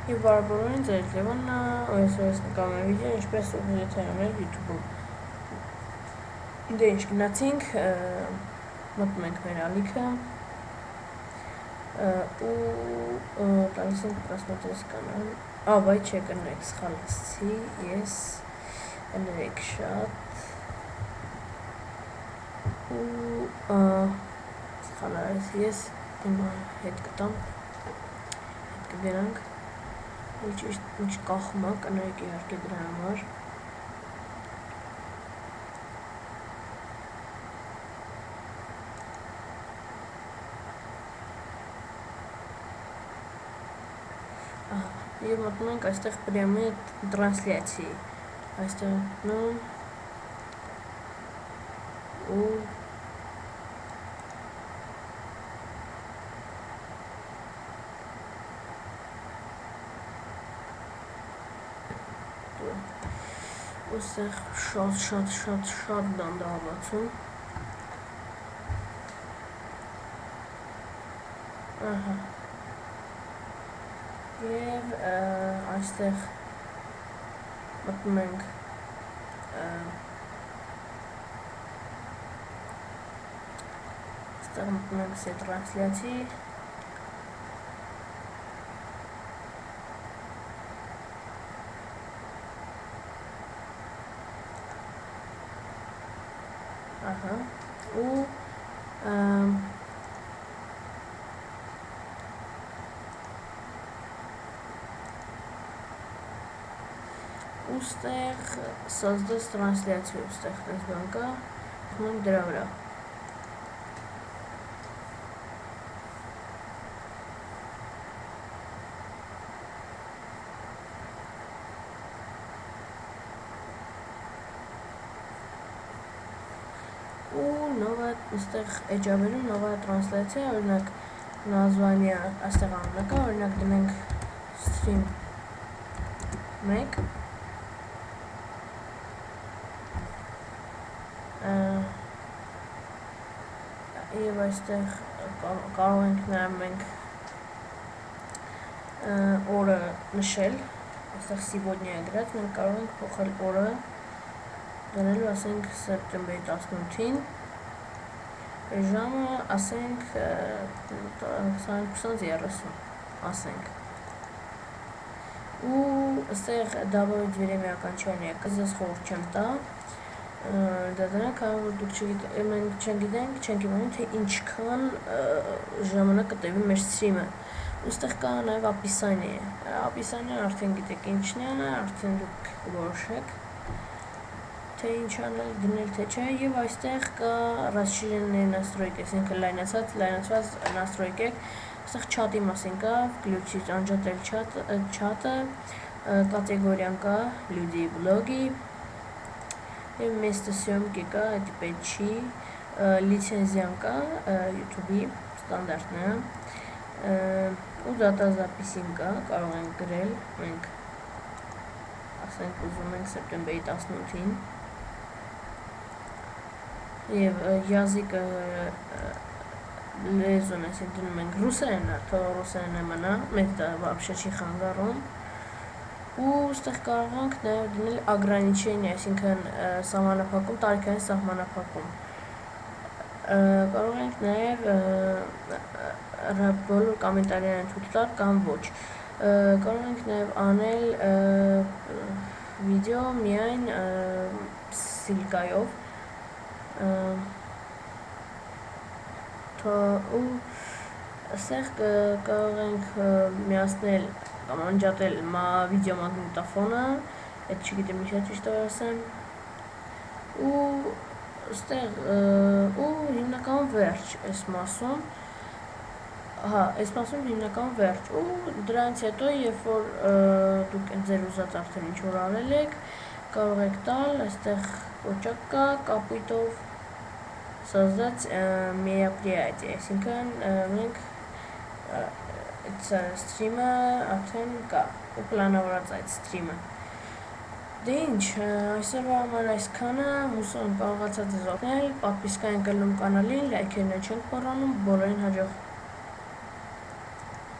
Եվ բարբորորին ձեր Լևոնը այսօր նկարում եմ վիդեո ինչպես ուղղիթ անել YouTube-ում։ Դե ինչ գնացինք, մտնում ենք մեր ալիքը ու տալիս ենք просмотреть կանալ։ Բայց չէ, կներեք, սխալ ասացի, ես կներեք շատ ու սխալ արեցի, ես հիմա հետ կտամ, հետ կգրանք ինչ կախում է, կներեք իհարկե դրա համար։ Եվ մտնում ենք այստեղ պրեմի տրանսլյացիի, այստեղ մտնում ու Ոստեղ շատ դանդաղացում։ Եվ այստեղ մտնում ենք սե տրանսլյացի ու ուստեղ создать трансляцию ուստեղ այս բան կա, մենք դրա վրա ու նովա այստեղ էջավերում նովա տրանսլյացիա, օրինակ նազվանիա այստեղ անունը կա, օրինակ դնենք stream 1 եւ այստեղ կարող ենք նաեւ մենք օրը նշել, այստեղ сегодня գրած, մենք կարող ենք փոխել օրը, դնելու ասենք սեպտեմբերի 18-ին, ժամը ասենք 20:30 ասենք ու այստեղ добавить время окончания կզես խորհուրդ չեմ տա դա դրանք, որ դուք չգիտենք, չենք իմանում, թե ինչքան ժամանակ կտևի մեր սթրիմը։ Ուստեղ կա նաև описание արդեն գիտեք ինչն է, արդեն դուք որոշեք, թե ինչ անել, դնել թե չէ, եւ այստեղ կա расширенные настройки, այսինքն լայնացված настройки, այստեղ չաթի մասին կա, включить անջատել չաթը, կատեգորիան կա, люди блоги եւ место съёмки կա, теперь չի, лицензиան կա, YouTube-ի ստանդարտն է, ու data записին կա, կարող ենք գրել, մենք ասենք ուզում ենք սեպտեմբերի 18-ին եւ язык լեզուն այսինքն դնում ենք ռուսերենը, թող ռուսերենը մնա, մեզ դա вообще չի խանգարում ու այստեղ կարող ենք նաև դնել ограничение, այսինքն սահմանափակում, տարիքային սահմանափակում։ Կարող ենք նաև բոլոր կոմենտարիներն ցույց տալ կամ ոչ։ Կարող ենք նաև անել վիդեո միայն սիլկայով ու այստեղ կարող ենք միացնել կամ անջատել վիդեո մագնիտոֆոնը, այդ չգիտեմ ինչ է ճիշտ ասեմ, ու այստեղ ու հիմնական վերջ այս մասում, այս մասում հիմնական վերջ ու դրանից հետո երբ որ դուք ձեր ուզած արդեն ինչ որ արել եք, կարող եք տալ, այստեղ կոճակ կա, կապույտով создать мероприятие, այսինքն մենք սթրիմը արդեն կա ու պլանավորած այդ սթրիմը։ Դե ինչ, այսօրվա համար այսքանը, հուսով կարողացած ձեզ օգնել, պատվիսկա ենք կլնում կանալին, լայքերն չենք մոռանում, բոլորին հաջող